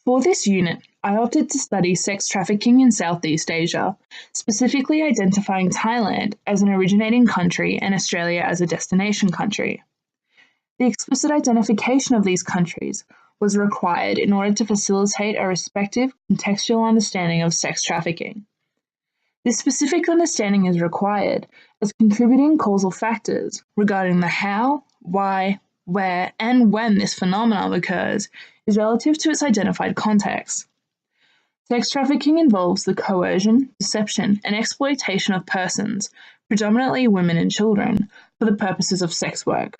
For this unit, I opted to study sex trafficking in Southeast Asia, specifically identifying Thailand as an originating country and Australia as a destination country. The explicit identification of these countries was required in order to facilitate a respective contextual understanding of sex trafficking. This specific understanding is required as contributing causal factors regarding the how, why, where, and when this phenomenon occurs is relative to its identified context. Sex trafficking involves the coercion, deception, and exploitation of persons, predominantly women and children, for the purposes of sex work.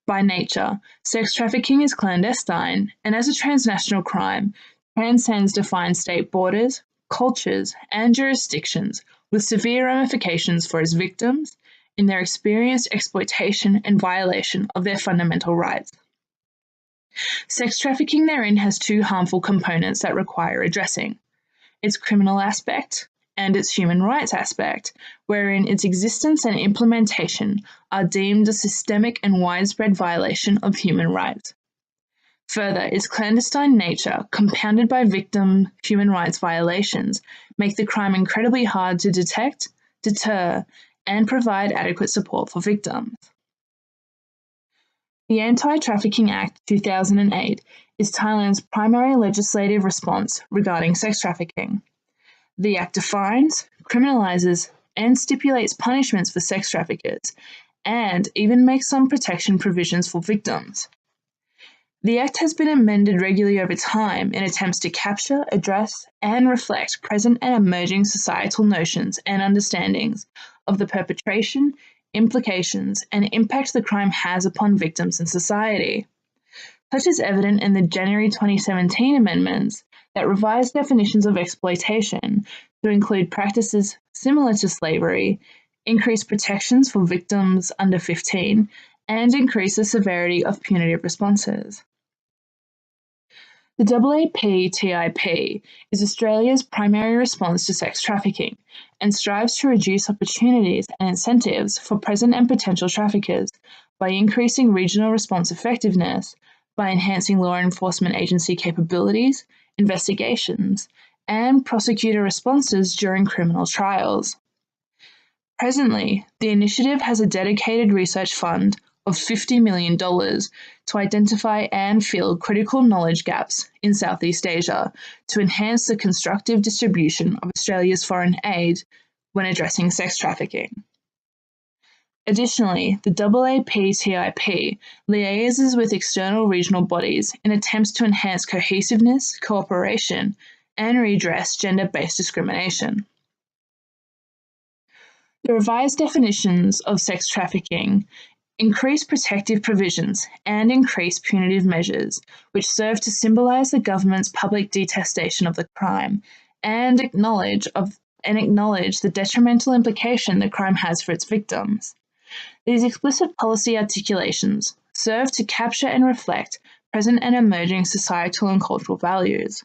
By nature, sex trafficking is clandestine and as a transnational crime, transcends defined state borders, cultures, and jurisdictions with severe ramifications for its victims in their experienced exploitation and violation of their fundamental rights. Sex trafficking therein has two harmful components that require addressing: its criminal aspect and its human rights aspect, wherein its existence and implementation are deemed a systemic and widespread violation of human rights. Further, its clandestine nature, compounded by victim human rights violations, make the crime incredibly hard to detect, deter, and provide adequate support for victims. The Anti-Trafficking Act 2008 is Thailand's primary legislative response regarding sex trafficking. The Act defines, criminalizes, and stipulates punishments for sex traffickers, and even makes some protection provisions for victims. The Act has been amended regularly over time in attempts to capture, address, and reflect present and emerging societal notions and understandings of the perpetration, implications, and impact the crime has upon victims and society. Such is evident in the January 2017 amendments that revised definitions of exploitation to include practices similar to slavery, increase protections for victims under 15, and increase the severity of punitive responses. The AAPTIP is Australia's primary response to sex trafficking and strives to reduce opportunities and incentives for present and potential traffickers by increasing regional response effectiveness, by enhancing law enforcement agency capabilities, investigations, and prosecutor responses during criminal trials. Presently, the initiative has a dedicated research fund of $50 million to identify and fill critical knowledge gaps in Southeast Asia to enhance the constructive distribution of Australia's foreign aid when addressing sex trafficking. Additionally, the AAPTIP liaises with external regional bodies in attempts to enhance cohesiveness, cooperation, and redress gender-based discrimination. The revised definitions of sex trafficking increase protective provisions and increase punitive measures, which serve to symbolize the government's public detestation of the crime and acknowledge the detrimental implication the crime has for its victims. These explicit policy articulations serve to capture and reflect present and emerging societal and cultural values.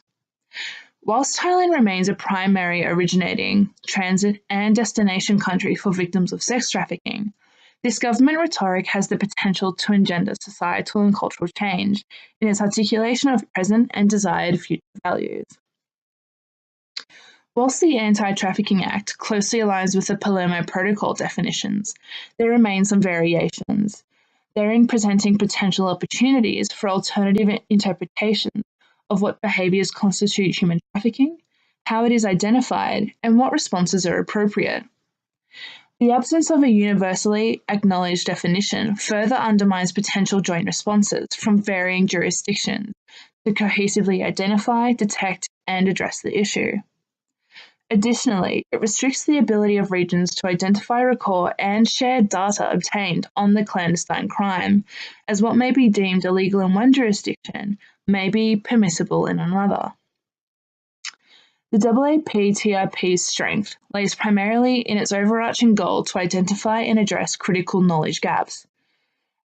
Whilst Thailand remains a primary originating, transit, and destination country for victims of sex trafficking, this government rhetoric has the potential to engender societal and cultural change in its articulation of present and desired future values. Whilst the Anti-Trafficking Act closely aligns with the Palermo Protocol definitions, there remain some variations, therein presenting potential opportunities for alternative interpretations of what behaviours constitute human trafficking, how it is identified, and what responses are appropriate. The absence of a universally acknowledged definition further undermines potential joint responses from varying jurisdictions to cohesively identify, detect, and address the issue. Additionally, it restricts the ability of regions to identify, record, and share data obtained on the clandestine crime, as what may be deemed illegal in one jurisdiction may be permissible in another. The AAPTIP's strength lays primarily in its overarching goal to identify and address critical knowledge gaps,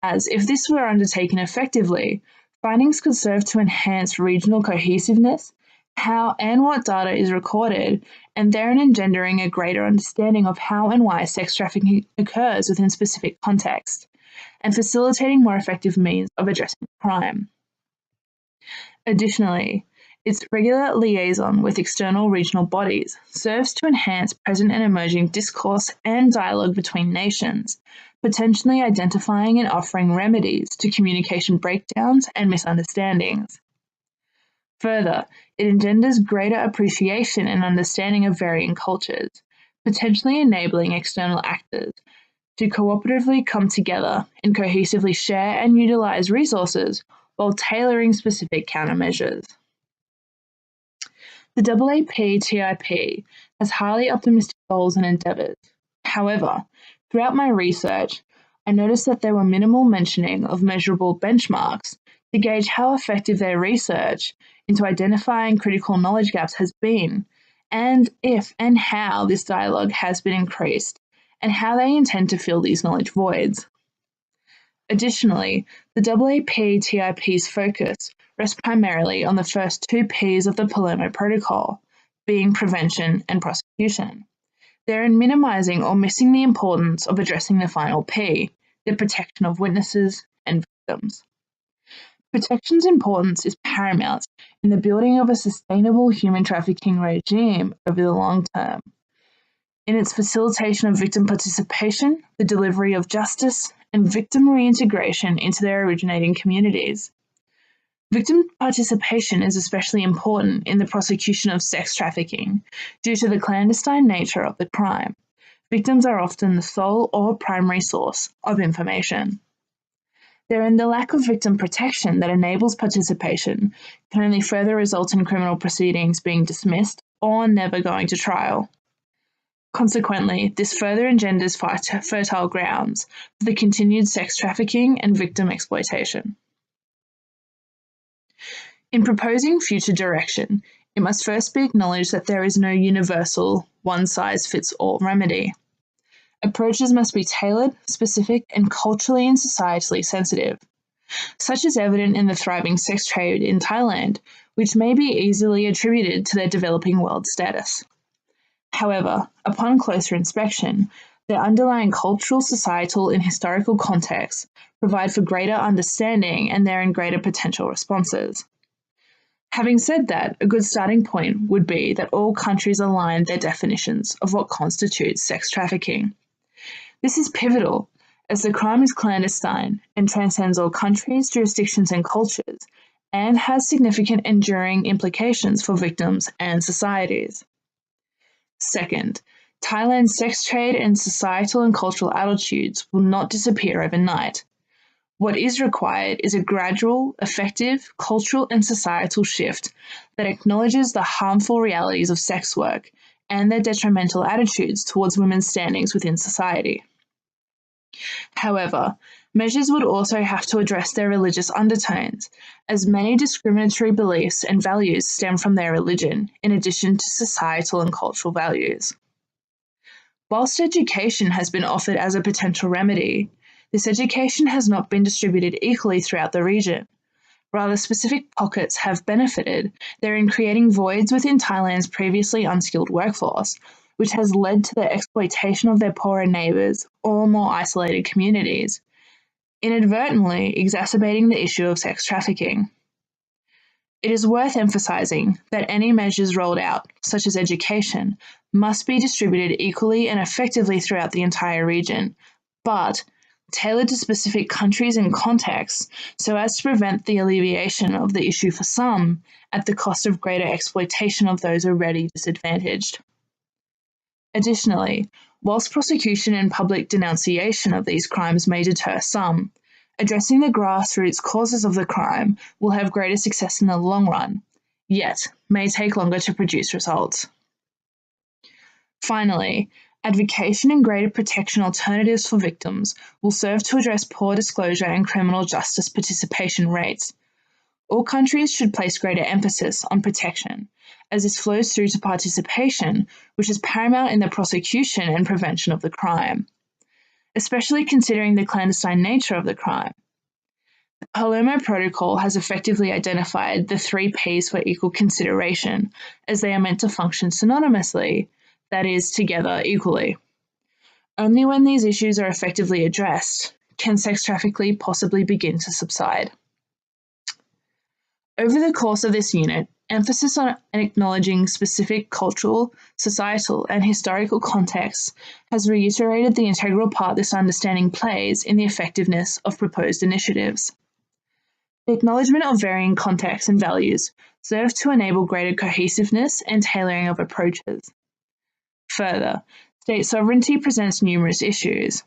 as if this were undertaken effectively, findings could serve to enhance regional cohesiveness, how and what data is recorded, and therein engendering a greater understanding of how and why sex trafficking occurs within specific contexts, and facilitating more effective means of addressing crime. Additionally, Its regular liaison with external regional bodies serves to enhance present and emerging discourse and dialogue between nations, potentially identifying and offering remedies to communication breakdowns and misunderstandings. Further, it engenders greater appreciation and understanding of varying cultures, potentially enabling external actors to cooperatively come together and cohesively share and utilize resources while tailoring specific countermeasures. The AAPTIP has highly optimistic goals and endeavours. However, throughout my research, I noticed that there were minimal mentioning of measurable benchmarks to gauge how effective their research into identifying critical knowledge gaps has been, and if and how this dialogue has been increased, and how they intend to fill these knowledge voids. Additionally, the AAPTIP's focus rests primarily on the first two Ps of the Palermo Protocol, being prevention and prosecution, therein minimizing or missing the importance of addressing the final P, the protection of witnesses and victims. Protection's importance is paramount in the building of a sustainable human trafficking regime over the long term, in its facilitation of victim participation, the delivery of justice, and victim reintegration into their originating communities. Victim participation is especially important in the prosecution of sex trafficking due to the clandestine nature of the crime. Victims are often the sole or primary source of information. Therein, the lack of victim protection that enables participation can only further result in criminal proceedings being dismissed or never going to trial. Consequently, this further engenders fertile grounds for the continued sex trafficking and victim exploitation. In proposing future direction, it must first be acknowledged that there is no universal, one-size-fits-all remedy. Approaches must be tailored, specific, and culturally and societally sensitive. Such is evident in the thriving sex trade in Thailand, which may be easily attributed to their developing world status. However, upon closer inspection, their underlying cultural, societal, and historical contexts provide for greater understanding and therein greater potential responses. Having said that, a good starting point would be that all countries align their definitions of what constitutes sex trafficking. This is pivotal, as the crime is clandestine and transcends all countries, jurisdictions, and cultures, and has significant enduring implications for victims and societies. Second, Thailand's sex trade and societal and cultural attitudes will not disappear overnight. What is required is a gradual, effective, cultural and societal shift that acknowledges the harmful realities of sex work and their detrimental attitudes towards women's standings within society. However, measures would also have to address their religious undertones, as many discriminatory beliefs and values stem from their religion, in addition to societal and cultural values. Whilst education has been offered as a potential remedy, this education has not been distributed equally throughout the region. Rather, specific pockets have benefited therein, creating voids within Thailand's previously unskilled workforce, which has led to the exploitation of their poorer neighbours or more isolated communities, inadvertently exacerbating the issue of sex trafficking. It is worth emphasising that any measures rolled out, such as education, must be distributed equally and effectively throughout the entire region, but tailored to specific countries and contexts so as to prevent the alleviation of the issue for some at the cost of greater exploitation of those already disadvantaged. Additionally, whilst prosecution and public denunciation of these crimes may deter some, addressing the grassroots causes of the crime will have greater success in the long run, yet may take longer to produce results. Finally, advocacy and greater protection alternatives for victims will serve to address poor disclosure and criminal justice participation rates. All countries should place greater emphasis on protection, as this flows through to participation, which is paramount in the prosecution and prevention of the crime, especially considering the clandestine nature of the crime. The Palermo Protocol has effectively identified the 3 Ps for equal consideration, as they are meant to function synonymously, that is, together equally. Only when these issues are effectively addressed can sex trafficking possibly begin to subside. Over the course of this unit, emphasis on acknowledging specific cultural, societal, and historical contexts has reiterated the integral part this understanding plays in the effectiveness of proposed initiatives. The acknowledgement of varying contexts and values serves to enable greater cohesiveness and tailoring of approaches. Further, state sovereignty presents numerous issues.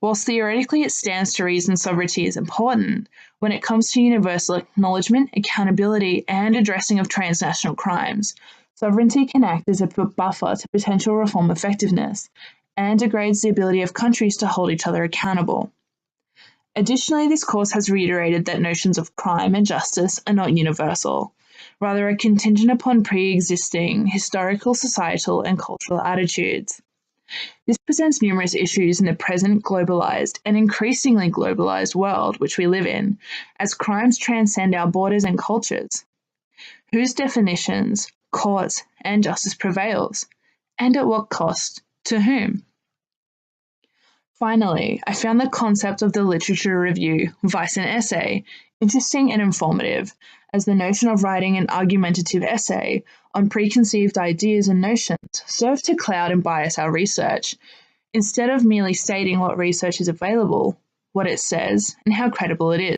Whilst theoretically it stands to reason sovereignty is important, when it comes to universal acknowledgement, accountability, and addressing of transnational crimes, sovereignty can act as a buffer to potential reform effectiveness and degrades the ability of countries to hold each other accountable. Additionally, this course has reiterated that notions of crime and justice are not universal, rather are contingent upon pre-existing historical, societal, and cultural attitudes. This presents numerous issues in the present globalized and increasingly globalized world which we live in, as crimes transcend our borders and cultures. Whose definitions, courts, and justice prevails, and at what cost, to whom? Finally, I found the concept of the literature review, vice an essay, interesting and informative, as the notion of writing an argumentative essay on preconceived ideas and notions serve to cloud and bias our research, instead of merely stating what research is available, what it says, and how credible it is.